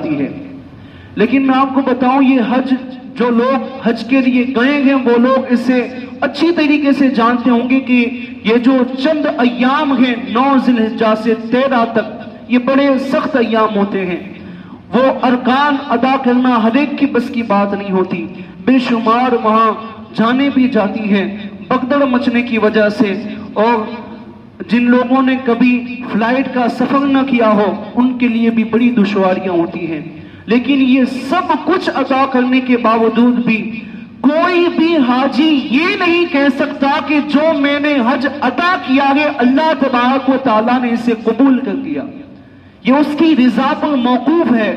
جاتی ہے۔ لیکن میں آپ کو بتاؤں یہ حج، جو لوگ حج کے لیے گئے ہیں وہ لوگ اسے اچھی طریقے سے جانتے ہوں گے کہ یہ جو چند ایام ہیں 9 ذی الحجہ سے 13 تک، یہ بڑے سخت ایام ہوتے ہیں۔ وہ ارکان ادا کرنا ہر ایک کی بس کی بات نہیں ہوتی، بے شمار وہاں جانیں بھی جاتی ہیں بگدڑ مچنے کی وجہ سے، اور جن لوگوں نے کبھی فلائٹ کا سفر نہ کیا ہو ان کے لیے بھی بڑی دشواریاں ہوتی ہیں۔ لیکن یہ سب کچھ ادا کرنے کے باوجود بھی کوئی بھی حاجی یہ نہیں کہہ سکتا کہ جو میں نے حج ادا کیا ہے اللہ تبارک و تعالیٰ نے اسے قبول کر دیا۔ یہ اس کی رضا پر موقوف ہے۔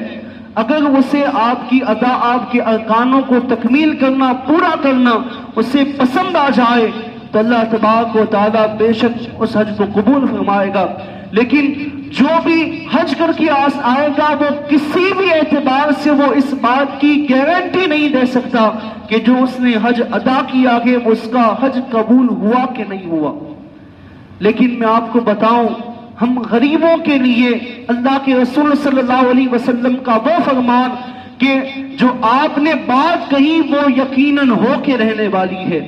اگر اسے آپ کی ادا، آپ کے ارکانوں کو تکمیل کرنا، پورا کرنا اسے پسند آ جائے تو اللہ تبارک و تعالیٰ بے شک اس حج کو قبول فرمائے گا۔ لیکن جو بھی حج کر کے آئے گا وہ کسی بھی اعتبار سے وہ اس بات کی گارنٹی نہیں دے سکتا کہ جو اس نے حج ادا کیا ہے وہ اس کا حج قبول ہوا کہ نہیں ہوا۔ لیکن میں آپ کو بتاؤں، ہم غریبوں کے لیے اللہ کے رسول صلی اللہ علیہ وسلم کا وہ فرمان کہ جو آپ نے بات کہی وہ یقیناً ہو کے رہنے والی ہے۔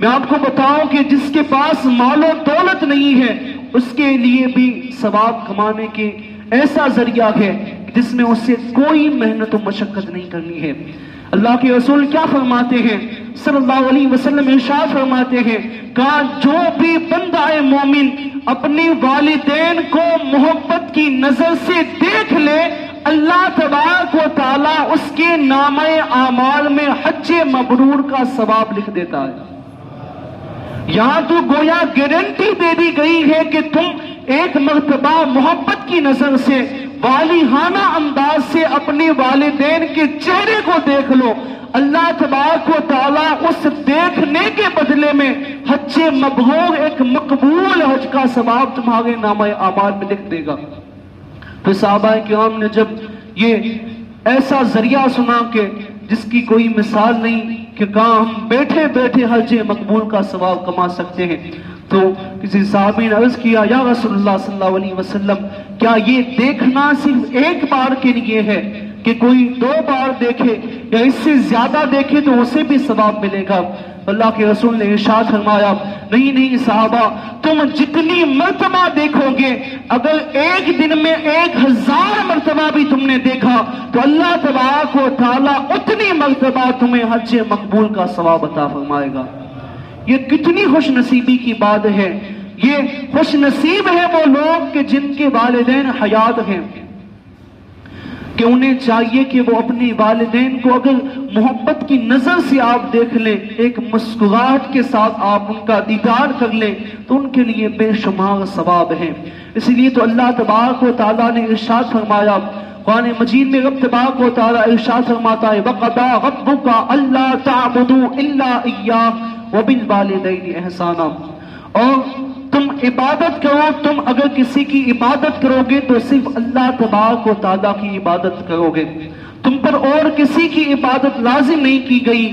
میں آپ کو بتاؤں کہ جس کے پاس مال و دولت نہیں ہے اس کے لیے بھی ثواب کمانے کے ایسا ذریعہ ہے جس میں اسے کوئی محنت و مشقت نہیں کرنی ہے۔ اللہ کے رسول کیا فرماتے ہیں صلی اللہ علیہ وسلم؟ ارشاد فرماتے ہیں کہ جو بھی بندہ مومن اپنے والدین کو محبت کی نظر سے دیکھ لے اللہ تبارک و تعالیٰ اس کے نامہ اعمال میں حج مبرور کا ثواب لکھ دیتا ہے۔ یہاں تو گویا گارنٹی دے دی گئی ہے کہ تم ایک مرتبہ محبت کی نظر سے، والہانہ انداز سے اپنے والدین کے چہرے کو دیکھ لو، اللہ تبارک و تعالیٰ اس دیکھنے کے بدلے میں حج مبرور، ایک مقبول حج کا ثواب تمہارے نامہ اعمال میں لکھ دے گا۔ تو صحابہ کرام نے جب یہ ایسا ذریعہ سنا کہ جس کی کوئی مثال نہیں کہ کہاں ہم بیٹھے بیٹھے حج مقبول کا ثواب کما سکتے ہیں، تو کسی صحابی نے عرض کیا یا رسول اللہ صلی اللہ علیہ وسلم کیا یہ دیکھنا صرف ایک بار کے لیے ہے کہ کوئی 2 بار دیکھے یا اس سے زیادہ دیکھے تو اسے بھی ثواب ملے گا؟ اللہ کے رسول نے ارشاد فرمایا نہیں نہیں صحابہ، تم جتنی مرتبہ دیکھو گے، اگر ایک دن میں 1000 مرتبہ بھی تم نے دیکھا تو اللہ تبارک و تعالیٰ اتنی مرتبہ تمہیں حج مقبول کا ثواب عطا فرمائے گا۔ یہ کتنی خوش نصیبی کی بات ہے۔ یہ خوش نصیب ہے وہ لوگ کہ جن کے والدین حیات ہیں، کہ انہیں چاہیے کہ وہ اپنے والدین کو اگر محبت کی نظر سے آپ دیکھ لیں، ایک مسکراہٹ کے ساتھ آپ ان کا دیدار کر لیں تو ان کے لیے بے شمار ثواب ہیں۔ اس لیے تو اللہ تبارک و تعالیٰ نے ارشاد فرمایا قرآن مجید میں، رب تبارک و تعالیٰ ارشاد فرماتا ہے وَقَضَىٰ رَبُّكَ أَلَّا تَعْبُدُوا إِلَّا إِيَّاهُ وَبِالْوَالِدَيْنِ إِحْسَانًا، اور تم عبادت کرو، تم اگر کسی کی عبادت کرو گے تو صرف اللہ تبارک و تعالیٰ کی عبادت کرو گے، تم پر اور کسی کی عبادت لازم نہیں کی گئی۔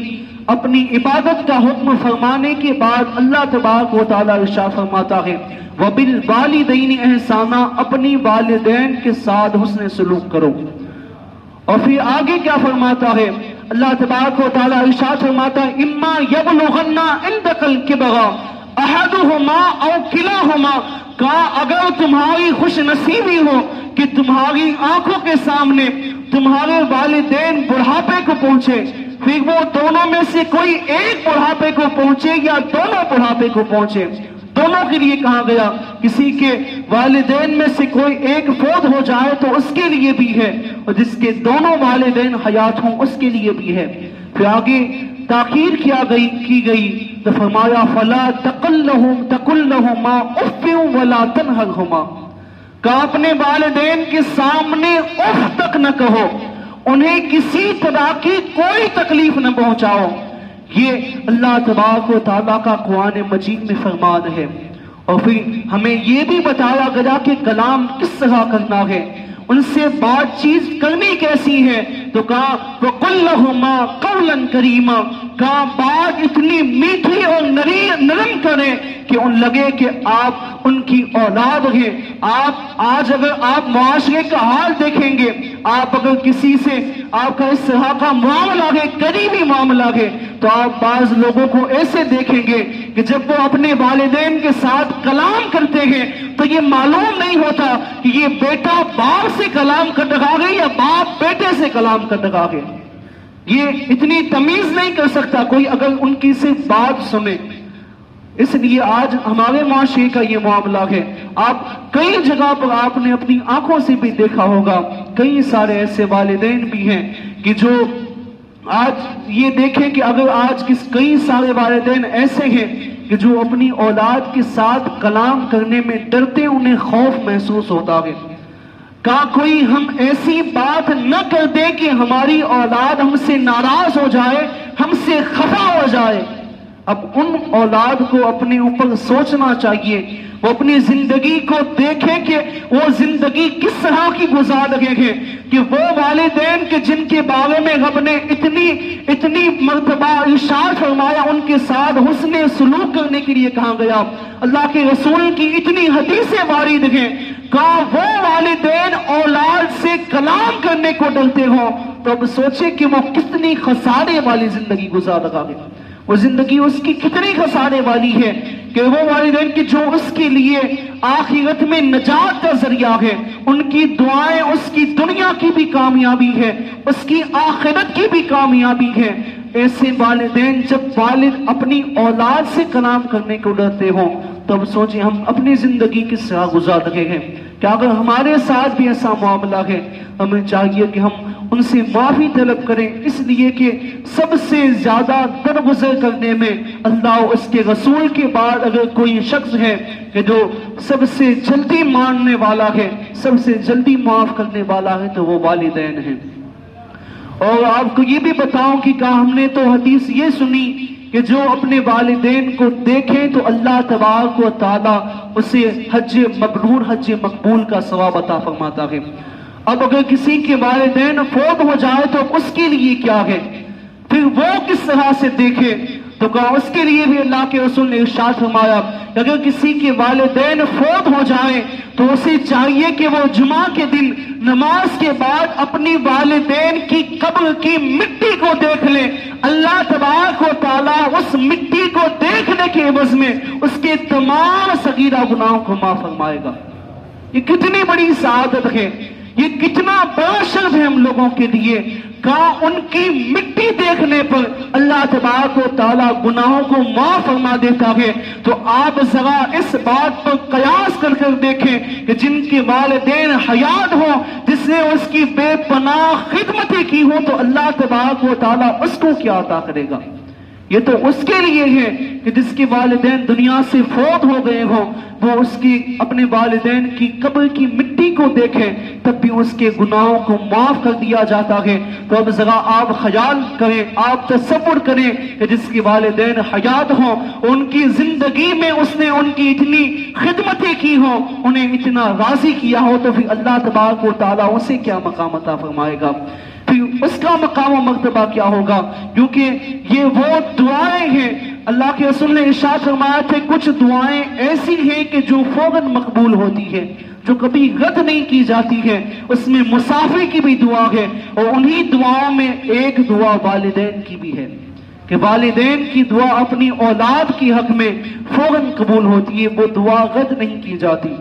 اپنی عبادت کا حکم فرمانے کے بعد اللہ تبارک و تعالیٰ ارشاد فرماتا ہے وَبِالْوَالِدَيْنِ إِحْسَانًا، اپنی والدین کے ساتھ حسن سلوک کرو۔ اور پھر آگے کیا فرماتا ہے اللہ تبارک و تعالیٰ ارشاد فرماتا ہے اِمَّا يَبْلُغَنَّ عِنْدَكَ الْكِبَرَ احدهما او كلاهما، کہا اگر تمہاری خوش نصیبی ہو کہ تمہاری آنکھوں کے سامنے تمہارے والدین بڑھاپے کو پہنچے، پھر وہ دونوں میں سے کوئی ایک بڑھاپے کو پہنچے یا دونوں بڑھاپے کو پہنچے، دونوں کے لیے کہا گیا، کسی کے والدین میں سے کوئی ایک فوت ہو جائے تو اس کے لیے بھی ہے، اور جس کے دونوں والدین حیات ہوں اس کے لیے بھی ہے۔ پھر آگے تاخیر کی گئی تو فرمایا فَلَا تَقُلْ لَهُمَا اُفٍّ وَلَا تَنْهَرْهُمَا، کہ اپنے والدین کے سامنے اف تک نہ کہو، انہیں کسی طرح کی کوئی تکلیف نہ پہنچاؤ۔ یہ اللہ تبارک و تعالیٰ کا قرآن مجید میں فرمان ہے۔ اور پھر ہمیں یہ بھی بتایا گیا کہ کلام کس طرح کرنا ہے، ان سے بات چیت کرنی کیسی ہے، تو کہا وَقُلْ لَهُمَا قَوْلًا كَرِيمًا، کہا بات اتنی میٹھی اور نرم کریں کہ ان لگے کہ آپ ان کی اولاد ہے۔ آپ آج اگر آپ معاشرے کا حال دیکھیں گے، آپ اگر کسی سے آپ کا اس طرح کا معاملہ ہے، قریبی معاملہ ہے، تو آپ بعض لوگوں کو ایسے دیکھیں گے کہ جب وہ اپنے والدین کے ساتھ کلام کرتے ہیں تو یہ معلوم نہیں ہوتا کہ یہ بیٹا باپ سے کلام کر رہا ہے یا باپ بیٹے سے کلام کر رہا ہے۔ یہ اتنی تمیز نہیں کر سکتا کوئی اگر ان کی صرف بات سنے۔ اس لیے آج ہمارے معاشرے کا یہ معاملہ ہے۔ آپ کئی جگہ پر آپ نے اپنی آنکھوں سے بھی دیکھا ہوگا، کئی سارے ایسے والدین بھی ہیں کہ جو آج یہ دیکھیں کہ اگر آج کئی سارے والدین ایسے ہیں کہ جو اپنی اولاد کے ساتھ کلام کرنے میں ڈرتے، انہیں خوف محسوس ہوتا ہے۔ کوئی ہم ایسی بات نہ کر دے کہ ہماری اولاد ہم سے ناراض ہو جائے، ہم سے خفا ہو جائے۔ اب ان اولاد کو اپنے اوپر سوچنا چاہیے، وہ اپنی زندگی کو دیکھیں کہ وہ زندگی کس طرح کی گزار رہے ہیں، کہ وہ والدین کے جن کے بارے میں رب نے اتنی مرتبہ ارشاد فرمایا، ان کے ساتھ حسن سلوک کرنے کے لیے کہا گیا، اللہ کے رسول کی اتنی حدیثیں وارد ہیں، کہا وہ والدین اولاد سے کلام کرنے کو ڈرتے ہوں تو اب سوچیں کہ وہ کتنی خسارے والی زندگی گزار رہا ہے، وہ زندگی اس کی کتنی خسارے والی ہے کہ وہ والدین کی جو اس کے لیے آخرت میں نجات کا ذریعہ ہے، ان کی دعائیں اس کی دنیا کی بھی کامیابی ہے، اس کی آخرت کی بھی کامیابی ہے۔ ایسے والدین جب والد اپنی اولاد سے کلام کرنے کو ڈرتے ہوں تب سوچیں ہم اپنی زندگی کس طرح گزار رہے ہیں۔ کہ اگر ہمارے ساتھ بھی ایسا معاملہ ہے، ہمیں چاہیے کہ ہم ان سے معافی طلب کریں، اس لیے کہ سب سے زیادہ درگزر کرنے میں اللہ اور اس کے رسول کے بعد اگر کوئی شخص ہے کہ جو سب سے جلدی ماننے والا ہے، سب سے جلدی معاف کرنے والا ہے، تو وہ والدین ہیں۔ اور آپ کو یہ بھی بتاؤں کہ ہم نے تو حدیث یہ سنی کہ جو اپنے والدین کو دیکھیں تو اللہ تبارک و تعالیٰ اسے حج مبرور، حج مقبول کا ثواب عطا فرماتا ہے۔ اب اگر کسی کے والدین فوت ہو جائے تو اس کے لیے کیا ہے، پھر وہ کس طرح سے دیکھے، تو کہا اس کے لیے بھی اللہ کے رسول نے ارشاد فرمایا کہ اگر کسی کے والدین فوت ہو جائیں تو اسے چاہیے کہ وہ جمعہ کے دن نماز کے بعد اپنی والدین کی قبر کی مٹی کو دیکھ لے، اللہ تبارک و تعالیٰ اس مٹی کو دیکھنے کے عوض میں اس کے تمام صغیرہ گناہوں کو معاف فرمائے گا۔ یہ کتنی بڑی سعادت ہے، یہ کتنا بڑا شرف ہے ہم لوگوں کے لیے، کہاں ان کی مٹی دیکھنے پر اللہ تبارک و تعالیٰ گناہوں کو معاف فرما دیتا ہے۔ تو آپ ذرا اس بات پر قیاس کر کر دیکھیں کہ جن کے والدین حیات ہوں، جس نے اس کی بے پناہ خدمتیں کی ہوں، تو اللہ تبارک و تعالیٰ اس کو کیا عطا کرے گا۔ یہ تو اس کے لیے ہے کہ جس کے والدین دنیا سے فوت ہو گئے ہوں، وہ اس کی اپنے والدین کی قبر کی مٹی کو دیکھیں تب بھی اس کے گناہوں کو معاف کر دیا جاتا ہے۔ تو اب ذرا آپ خیال کریں، آپ تصور کریں کہ جس کے والدین حیات ہوں، ان کی زندگی میں اس نے ان کی اتنی خدمتیں کی ہوں، انہیں اتنا راضی کیا ہو، تو پھر اللہ تبارک و تعالیٰ اسے کیا مقام عطا فرمائے گا، پھر اس کا مقام و مرتبہ کیا ہوگا۔ کیونکہ یہ وہ دعائیں ہیں، اللہ کے رسول نے ارشاد فرمایا تھے کچھ دعائیں ایسی ہیں کہ جو فوراً مقبول ہوتی ہے، جو کبھی رد نہیں کی جاتی ہے۔ اس میں مسافر کی بھی دعا ہے، اور انہی دعاؤں میں ایک دعا والدین کی بھی ہے کہ والدین کی دعا اپنی اولاد کی حق میں فوراً قبول ہوتی ہے، وہ دعا رد نہیں کی جاتی۔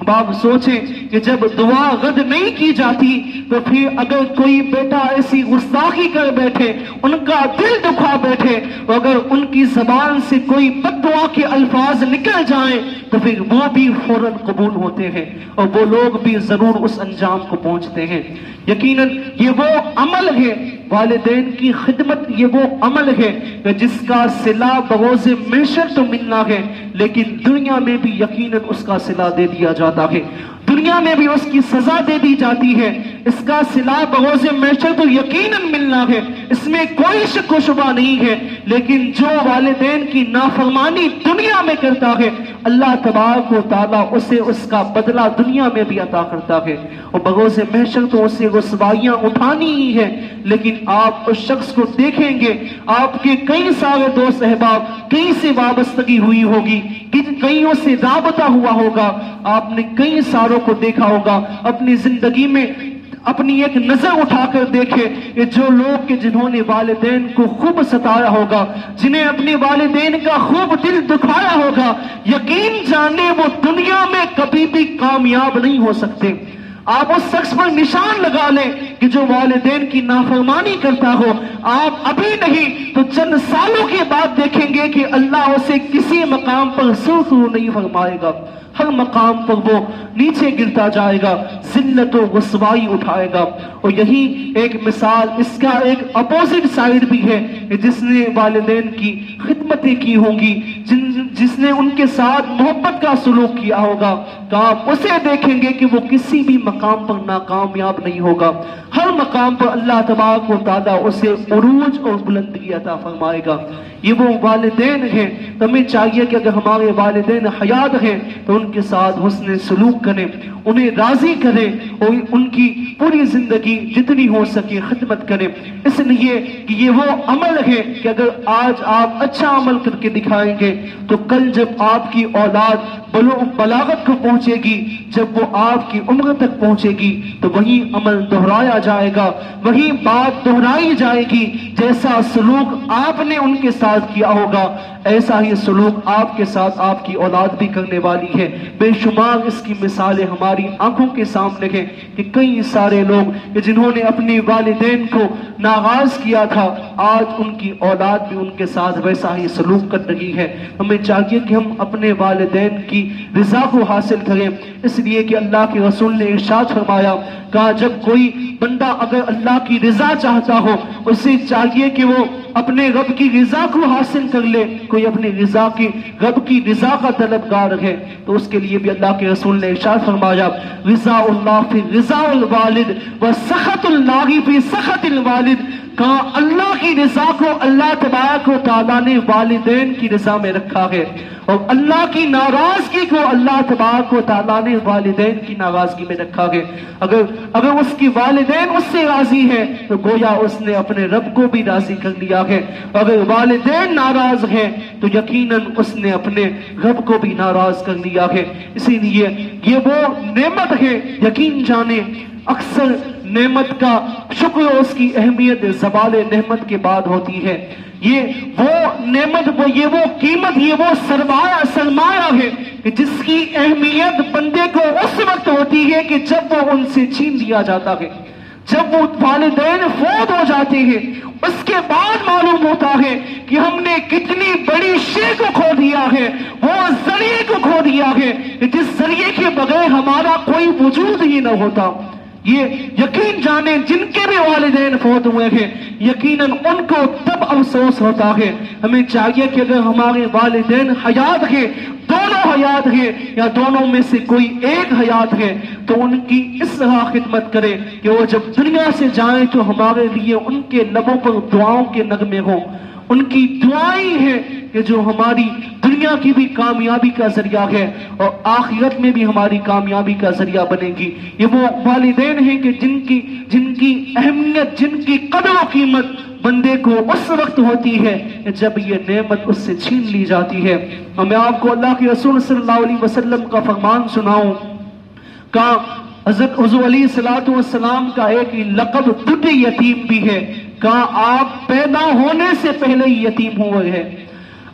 اب آپ سوچیں کہ جب دعا رد نہیں کی جاتی تو پھر اگر کوئی بیٹا ایسی گستاخی کر بیٹھے، ان کا دل دکھا بیٹھے، اور اگر ان کی زبان سے کوئی بد دعا کے الفاظ نکل جائیں تو پھر وہ بھی فوراً قبول ہوتے ہیں، اور وہ لوگ بھی ضرور اس انجام کو پہنچتے ہیں۔ یقیناً یہ وہ عمل ہے، والدین کی خدمت یہ وہ عمل ہے کہ جس کا صلہ بروز محشر تو ملنا ہے، لیکن دنیا میں بھی یقیناً اس کا صلہ دے دیا جاتا ہے، دنیا میں بھی اس کی سزا دے دی جاتی ہے۔ اس کا صلہ بروز محشر تو یقیناً ملنا ہے، اس میں کوئی شک و شبہ نہیں ہے، لیکن جو والدین کی نافرمانی دنیا میں کرتا ہے، اللہ تبارک و تعالیٰ اسے اس کا بدلہ دنیا میں بھی عطا کرتا ہے، اور بروز محشر تو اسے رسوائیاں اٹھانی ہی ہے۔ لیکن آپ اس شخص کو دیکھیں گے، آپ کے کئی سارے دوست احباب کہیں سے وابستگی ہوئی ہوگی، कईयों से राबता हुआ होगा, आपने कई सारों को देखा होगा अपनी जिंदगी में। अपनी एक नजर उठाकर देखे कि जो लोग के जिन्होंने वालिदैन को खूब सताया होगा, जिन्हें अपने वालिदैन का खूब दिल दुखाया होगा, यकीन जाने वो दुनिया में कभी भी कामयाब नहीं हो सकते। आप उस शख्स पर निशान लगा लें कि जो वालिदैन की नाफरमानी करता हो, आप अभी नहीं तो चंद सालों के बाद देखेंगे कि अल्लाह उसे किसी मकाम पर सुरखरू नहीं फरमाएगा। हर मकाम पर वो नीचे गिरता जाएगा, जिल्लत और रुसवाई उठाएगा। और यही एक मिसाल, इसका एक अपोजिट साइड भी है कि जिसने वालिदैन की खिदमतें की होंगी, जिसने उनके साथ मोहब्बत का सलूक किया होगा, तो आप उसे देखेंगे कि वो किसी भी मकाम पर नाकामयाब नहीं होगा। हर मकाम पर अल्लाह तबारक व तआला उसे उरूज और बुलंदी अता फरमाएगा। ये वो वालिदैन हैं, तो हमें चाहिए कि अगर हमारे वालिदैन हयात हैं तो उनके साथ हुस्न सलूक करें, उन्हें राजी करें और उनकी पूरी जिंदगी जितनी हो सके खिदमत करें। इसलिए कि ये वो अमल है कि अगर आज आप अच्छा अमल करके दिखाएंगे तो कल जब आपकी औलाद बलागत को पहुंचेगी, जब वो आपकी उम्र तक पहुंचेगी, तो वही अमल दोहराया जाएगा, वही बात दोहराई जाएगी। जैसा सलूक आपने उनके साथ किया होगा, ऐसा ही सलूक आपके साथ आपकी औलाद भी करने वाली है। बेशुमार इसकी मिसालें हमारी आंखों के सामने हैं कि कई सारे लोग जिन्होंने अपने वालिदैन को नाराज किया था, आज उनकी औलाद भी उनके साथ वैसा ही सलूक कर रही है। हमें चाहिए कि हम अपने वालिदैन की रिजा को हासिल करें, इसलिए कि अल्लाह के रसूल ने इरशाद फरमाया, कहा जब कोई बंदा अगर अल्लाह की रिजा चाहता हो, उसे चाहिए कि वो अपने रब की रिजा को हासिल कर ले। कोई अपने रब की रिजा का तलबगार है तो उसके लिए भी अल्लाह के रसूल ने इरशाद फरमाया, रिज़ाउल्लाह फी रिज़ाउल वालिद व सखतुल्लाहि फी सखतिल वालिद। कहा अल्लाह की रिजा को अल्लाह तबारक व तआला ने वालिदैन की रिजा में रखा है, और अल्लाह की नाराजगी को अल्लाह तबारक व तआला ने वालिदैन की नाराजगी में रखा है। अगर उसकी वालिदैन उससे राजी है तो गोया उसने अपने रब को भी राजी कर लिया है। अगर वालिदैन नाराज हैं तो यकीनन उसने अपने रब को भी नाराज कर लिया है। इसीलिए ये वो नेमत है, यकीन जाने अक्सर नेमत का शुक्र और उसकी अहमियत ज़वाले नेमत के बाद होती है। ये वो नेमत, ये वो कीमत, ये वो सरमाया है कि जिसकी अहमियत बंदे को उस वक्त होती है कि जब वो उनसे छीन लिया जाता है, जब वो वालिदैन फौत हो जाते हैं। उसके बाद मालूम होता है कि हमने कितनी बड़ी शे को खो दिया है, वो जरिए को खो दिया है जिस जरिए के बगैर हमारा कोई वजूद ही न होता। ये यकीन जाने जिनके भी वालिदैन फौत हुए हैं, यकीनन उनको तब अफसोस होता है। हमें चाहिए कि अगर हमारे वालिदैन हयात हैं, दोनों हयात हैं या दोनों में से कोई एक हयात है, तो उनकी इस तरह खिदमत करें कि वो जब दुनिया से जाएं तो हमारे लिए उनके लबों पर दुआओं के नगमे हों। उनकी दुआएं हैं कि जो हमारी दुनिया की भी कामयाबी का जरिया है और आखिरत में भी हमारी कामयाबी का जरिया बनेगी। ये वो वालिदैन हैं कि जिनकी अहमियत, जिनकी कदर और कीमत बंदे को उस वक्त होती है जब ये नेमत उससे छीन ली जाती है। और मैं आपको अल्लाह के रसूल सल्लल्लाहु अलैहि वसल्लम का फरमान सुनाऊं, का हज़रत हुज़ूर अलैहिस्सलातु वस्सलाम का एक लक़ब दुट यतीम भी है। कहा आप पैदा होने से पहले ही यतीम हुए हैं।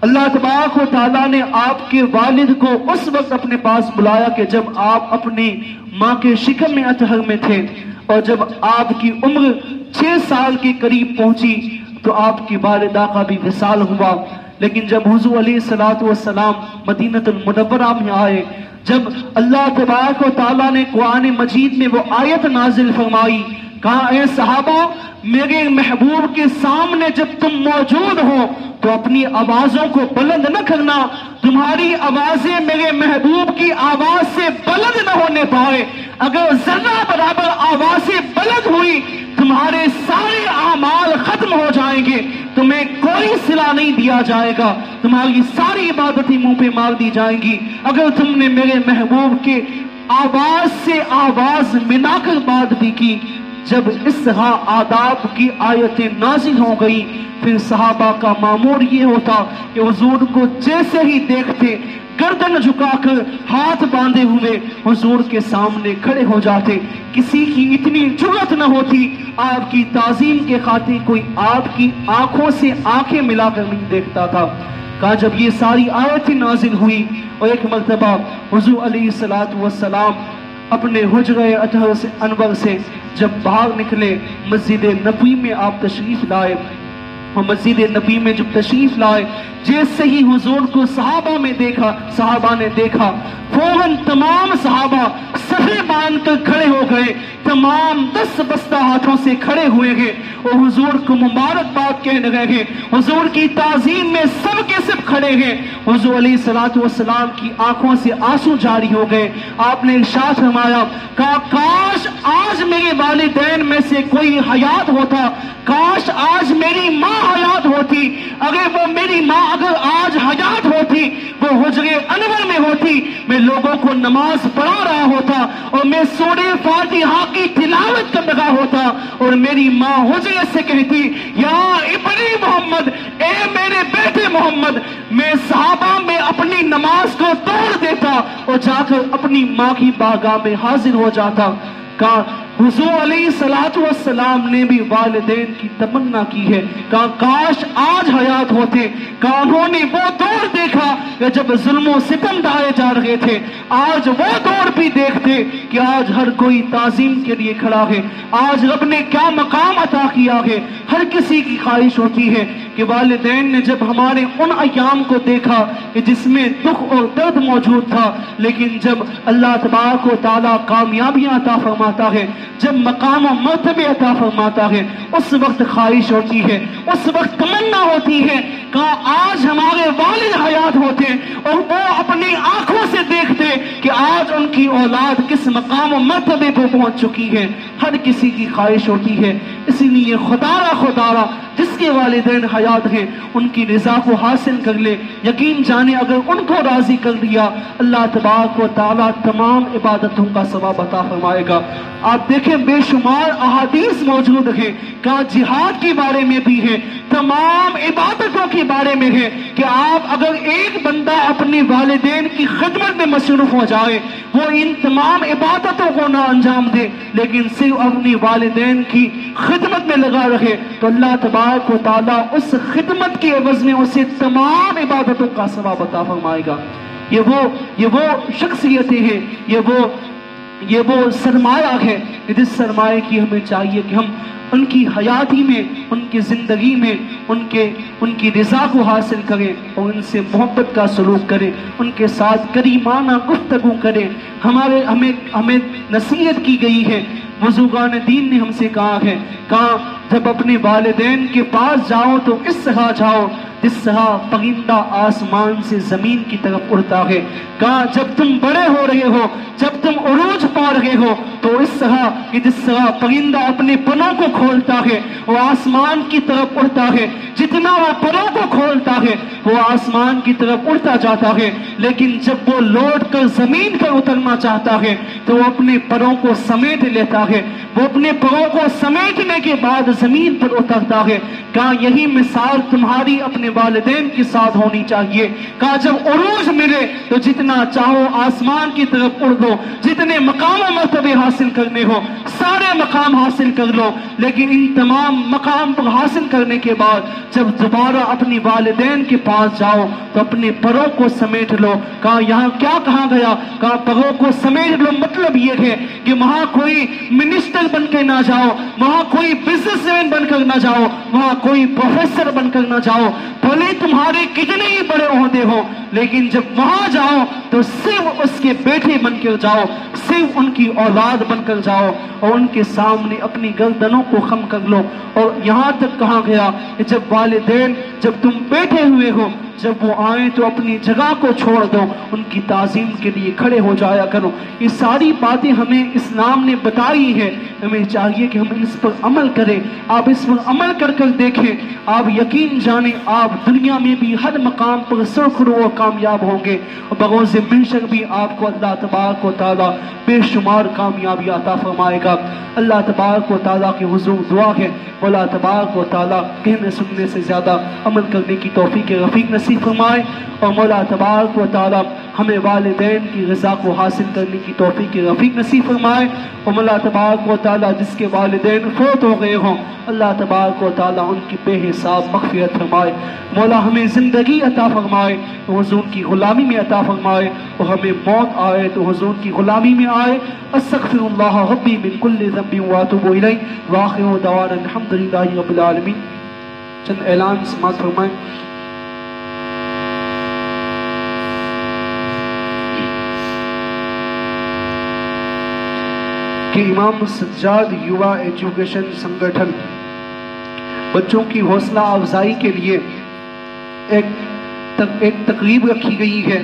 अल्लाह तबारक व तआला ने आपके वालिद को उस वक्त अपने पास बुलाया कि जब आप अपनी माँ के शिकम में अतहर में थे, और जब आपकी उम्र 6 साल के करीब पहुंची तो आपकी वालिदा का भी विसाल हुआ। लेकिन जब हुज़ूर अलैहिस्सलातु वस्सलाम मदीनतुल मुनव्वरा में आए, जब अल्लाह तबारक व तआला ने कुरान मजीद में वो आयत नाजिल फरमाई, कहा ए सहाबा, मेरे महबूब के सामने जब तुम मौजूद हो तो अपनी आवाजों को बुलंद न करना, तुम्हारी आवाजें मेरे महबूब की आवाज से बुलंद न होने पाए। अगर जरा बराबर आवाजें बुलंद हुई तुम्हारे सारे आमाल खत्म हो जाएंगे, तुम्हें कोई सिला नहीं दिया जाएगा, तुम्हारी सारी इबादतें मुंह पे मार दी जाएंगी। अगर तुमने मेरे महबूब के आवाज से आवाज मिलाकर बात भी की। जब इस तरह आदाब की आयतें नाजिल हो गई, फिर सहाबा का मामूर ये होता कि हुजूर को जैसे ही देखते गर्दन झुकाकर हाथ बांधे हुए हुजूर के सामने खड़े हो जाते। किसी की इतनी जुर्रत न होती आपकी ताजीम के खातिर कोई आपकी आंखों से आंखें मिलाकर नहीं देखता था। कहा जब ये सारी आयतें नाजिल हुई और एक मर्तबा हुजूर अलैहिस्सलातु वस्सलाम अपने हुजरे अतहर से अनवर से जब बाहर निकले, मस्जिद नबी में आप तशरीफ लाए और मस्जिद नबी में जब तशरीफ लाए, जैसे ही हुजूर को सहाबा ने देखा फौरन तमाम सहाबा सफे बांध कर खड़े हो गए, तमाम 10 बस्ता हाथों से खड़े हुए हैं और हुजूर को मुबारकबाद कहने लगे हैं। हुजूर की ताजीम में सब के सब खड़े हैं। हुजूर अलैहिस्सलातु वस्सलाम की आंखों से आंसू जारी हो गए। आपने इरशाद फरमाया, काश आज मेरे वालिदैन में से कोई हयात होता, काश आज मेरी माँ हयात होती, अगर वो मेरी माँ अगर आज हयात होती, वो हुजरे अनवर में होती, मैं लोगों को नमाज पढ़ा रहा होता और मैं सूरे फातिहा की तिलावत कर रहा होता और मेरी माँ हुजरे से कहती, या इब्नी मोहम्मद, ए मेरे बेटे मोहम्मद, मैं सहाबा में अपनी नमाज को तोड़ देता और जाकर अपनी माँ की बारगाह में हाजिर हो जाता। कहा हुजूर अलैहिस्सलातु वस्सलाम ने भी वालिदैन की तमन्ना की है। कहा काश आज हयात होते। कहा उन्होंने वो दौर देखा कि जब जुल्म सितम ढाए जा रहे थे, आज वो दौर भी देखते कि आज हर कोई ताजीम के लिए खड़ा है, आज रब ने क्या मकाम अता किया है। हर किसी की ख्वाहिश होती है कि वालिदैन ने जब हमारे उन अयाम को देखा कि जिसमें दुख और दर्द मौजूद था, लेकिन जब अल्लाह तबारक व तआला कामयाबियां अता फरमाता है, जब मकाम और मर्तबे अता फरमाता है, उस वक्त ख्वाहिश होती है, उस वक्त तमन्ना होती है कि आज हमारे वालिद हयात होते और वो अपनी आंखों से देखते कि आज उनकी औलाद किस मकाम और मर्तबे पर पहुंच चुकी है। हर किसी की ख्वाहिश होती है। इसीलिए खुदारा जिसके वालिदैन हयात हैं उनकी रिजा को हासिल कर ले। यकीन जाने अगर उनको राजी कर दिया, अल्लाह तबारक व तआला तमाम इबादतों का सवाब अता फरमाएगा। आप देखें बेशुमार अहादीस मौजूद हैं, कहा जिहाद के बारे में भी है, तमाम इबादतों के बारे में है कि आप अगर एक बंदा अपने वालिदैन की खिदमत में मसरूफ हो जाए, वो इन तमाम इबादतों को ना अंजाम दे, लेकिन सिर्फ अपनी वालिदैन की खिदमत में लगा रहे, तो अल्लाह तबारक व तआला उस खिदमत के एवज में उसे तमाम इबादतों का सवाब अता फरमाएगा। ये वो शख्सियतें हैं, ये वो सरमाया है जिस सरमाए की हमें चाहिए कि हम उनकी हयाती में, उनकी जिंदगी में उनकी रिजा को हासिल करें और उनसे मोहब्बत का सलूक करें, उनके साथ करीमाना गुफ्तगू करें। हमें नसीहत की गई है, बुजुर्गान दीन ने हमसे कहा है, कहा जब अपने वालिदैन के पास जाओ तो इस तरह जाओ जिस तरह परिंदा आसमान से जमीन की तरफ उड़ता है। कहा जब तुम बड़े हो रहे हो, जब तुम उरूज पा रहे हो, तो इस तरह कि जिस तरह परिंदा अपने पनों को खोलता है वो आसमान की तरफ उड़ता है, जितना वो परों को खोलता है वो आसमान की तरफ उड़ता जाता है, लेकिन जब वो लौट कर जमीन पर उतरना चाहता है तो वो अपने परों को समेट लेता है। वो अपने परों को समेटने के बाद जमीन पर उतरता है। कहा यही मिसाल तुम्हारी अपने वालिदैन के साथ होनी चाहिए। कहा जब उरूज मिले तो जितना चाहो आसमान की तरफ उड़ दो, जितने मकाम और मर्तबे हासिल करने हो सारे मकाम हासिल कर लो, लेकिन इन तमाम मकाम पर हासिल करने के बाद जब दोबारा अपनी वालिदैन के पास जाओ तो अपने परों को समेट लो। कहा यहाँ क्या कहा गया? कहा परों को समेट लो, मतलब ये है कि वहां कोई मिनिस्टर बनकर ना जाओ, वहां कोई बिजनेसमैन बनकर ना जाओ, वहां कोई प्रोफेसर बनकर ना जाओ, भले तुम्हारे कितने ही बड़े ओहदे हो, लेकिन जब वहां जाओ तो सिर्फ उसके बेटे बनकर जाओ, सिर्फ उनकी औलाद बनकर जाओ और उनके सामने अपनी गर्दनों को खम कर लो। और यहाँ तक कहा गया कि जब वालिदैन, जब तुम बैठे हुए हो, जब वो आए तो अपनी जगह को छोड़ दो, उनकी ताजीम के लिए खड़े हो जाया करो। ये सारी बातें हमें इस्लाम ने बताई है, हमें चाहिए कि हम इस पर अमल करें। आप इस पर अमल कर कर देखें, आप यकीन जाने आप दुनिया में भी हर मकाम पर सुरखरू और कामयाब होंगे और बगौज़ महशर भी आपको अल्लाह तबारक व तआला बेशुमार कामयाबी अता फरमाएगा। अल्लाह तबारक व तआला के हुज़ूर दुआ है, अल्लाह तबारक व तआला कहने सुनने से ज़्यादा अमल करने की तौफीक रफ़ीक नसीब नसीब फरमाए और मौला तबारक व तआला हमें वालिदैन की रज़ा को हासिल करने की तौफीक रफ़ीक नसीब फरमाए और मौला तबारक व तआला जिसके वालिदैन फौत हो गए हों अल्लाह तबारक व तआला उनकी बेहिसाब मग़फ़िरत फरमाए। मौला हमें ज़िंदगी अता फरमाए तो हुज़ूर की ग़ुलामी में अता फरमाए और हमें मौत आए तो हुज़ूर की ग़ुलामी में आए। अस्तग़फ़िरुल्लाह रब्बी मिन कुल्लि ज़ंबिन व अतूबु इलैहि व आखिरु दअवाना अल्हम्दुलिल्लाहि रब्बिल आलमीन। चंद ऐलान समाअत फरमाएं। कि इमाम सज्जाद युवा एजुकेशन संगठन बच्चों की हौसला अफजाई के लिए एक तकरीब रखी गई है।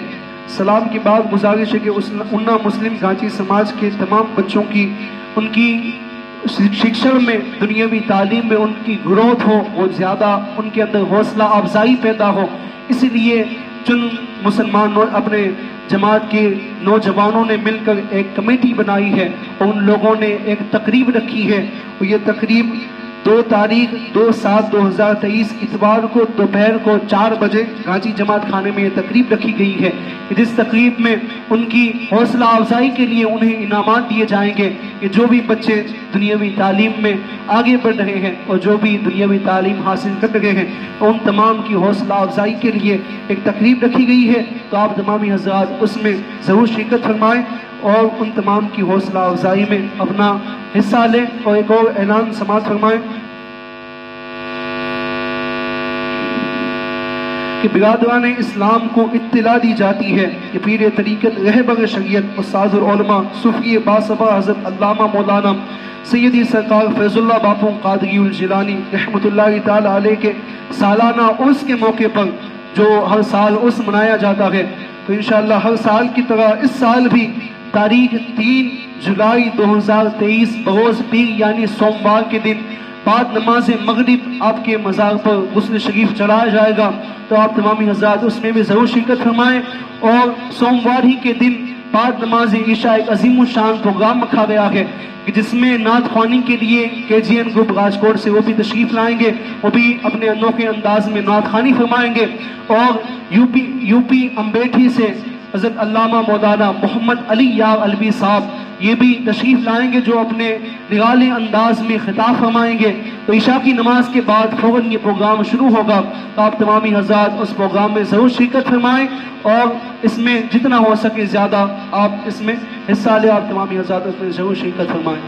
सलाम के बाद गुजारिश है कि उन्ना मुस्लिम गांची समाज के तमाम बच्चों की उनकी शिक्षण में दुनियावी तालीम में उनकी ग्रोथ हो और ज़्यादा उनके अंदर हौसला अफजाई पैदा हो। इसीलिए चुन मुसलमान अपने जमात के नौजवानों ने मिलकर एक कमेटी बनाई है और उन लोगों ने एक तकरीब रखी है और ये तकरीब 2 तारीख 2/7/2023 इतवार को दोपहर को 4 बजे गाजी जमात खाने में ये तकरीब रखी गई है। जिस तकरीब में उनकी हौसला अफजाई के लिए उन्हें इनामात दिए जाएंगे कि जो भी बच्चे दुनियावी तालीम में आगे बढ़ रहे हैं और जो भी दुनियावी तालीम हासिल कर रहे हैं उन तमाम की हौसला अफजाई के लिए एक तकरीब रखी गई है। तो आप तमामी हज़रात उसमें ज़रूर शिरकत फरमाएँ और उन तमाम की हौसला अफजाई में अपना हिस्सा लें। और एक और ऐलान समाअत फरमाएं कि बिरादरान इस्लाम को इत्तला दी जाती है कि पीर तरीक़त रहबर शरीयत उस्ताज़ुल उलमा सूफ़ी बासबा हज़रत अल्लामा मौलाना सैयदी सरकार फैज़ुल्लाह बापू क़ादरीउल जिलानी रहमतुल्लाहि ताला अलैह के सालाना उर्स के मौके पर जो हर साल उर्स मनाया जाता है तो इंशाअल्लाह हर साल की तरह इस साल भी तारीख 3 जुलाई 2023 बरोज़ पीर यानी सोमवार के दिन बाद नमाज मगरिब आपके मज़ार पर गुस्ल शरीफ चढ़ाया जाएगा। तो आप तमामी हज़रात उसमें भी ज़रूर शिरकत फरमाएँ। और सोमवार ही के दिन बाद नमाज ईशा एक अजीम शान प्रोग्राम रखा गया है कि जिसमें नात ख्वानी के लिए KGN ग्रुप राजकोट से वो भी तशरीफ़ लाएंगे, वो भी अपने अनोखे अंदाज में नात ख्वानी फरमाएंगे। और यूपी अम्बेठी से हज़रत अल्लामा मौलाना मोहम्मद अली यार अलवी साहब ये भी तशरीफ़ लाएंगे जो अपने निराले अंदाज में खिताब फरमाएंगे। तो ईशा की नमाज के बाद फ़ौरन ये प्रोग्राम शुरू होगा। तो आप तमामी हज़रात उस प्रोग्राम में ज़रूर शिरकत फरमाएँ और इसमें जितना हो सके ज़्यादा आप इसमें हिस्सा लें। आप तमामी हज़रात उसमें ज़रूर शिरकत फरमाएँ।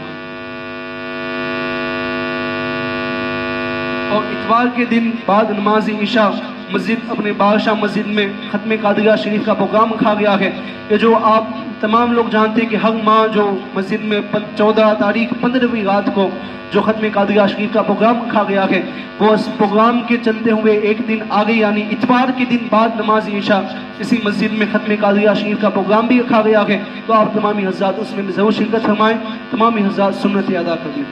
और इतवार के दिन बाद नमाज ईशा मस्जिद अपने बादशाह मस्जिद में ख़त्म कादरिया शरीफ का प्रोग्राम रखा गया है। ये जो आप तमाम लोग जानते हैं कि हर माह जो मस्जिद में 14 तारीख 15वीं रात को जो ख़त्म कादरिया शरीफ का प्रोग्राम रखा गया है वो इस प्रोग्राम के चलते हुए एक दिन आगे यानी इतवार के दिन बाद नमाज ईशा इसी मस्जिद में ख़त्म कादरिया शरीफ का प्रोग्राम भी रखा गया है। तो आप तमामी हज़रात उसमें ज़रूर शिरकत फरमाएँ। तमामी हज़रात सुन्नत अदा करें।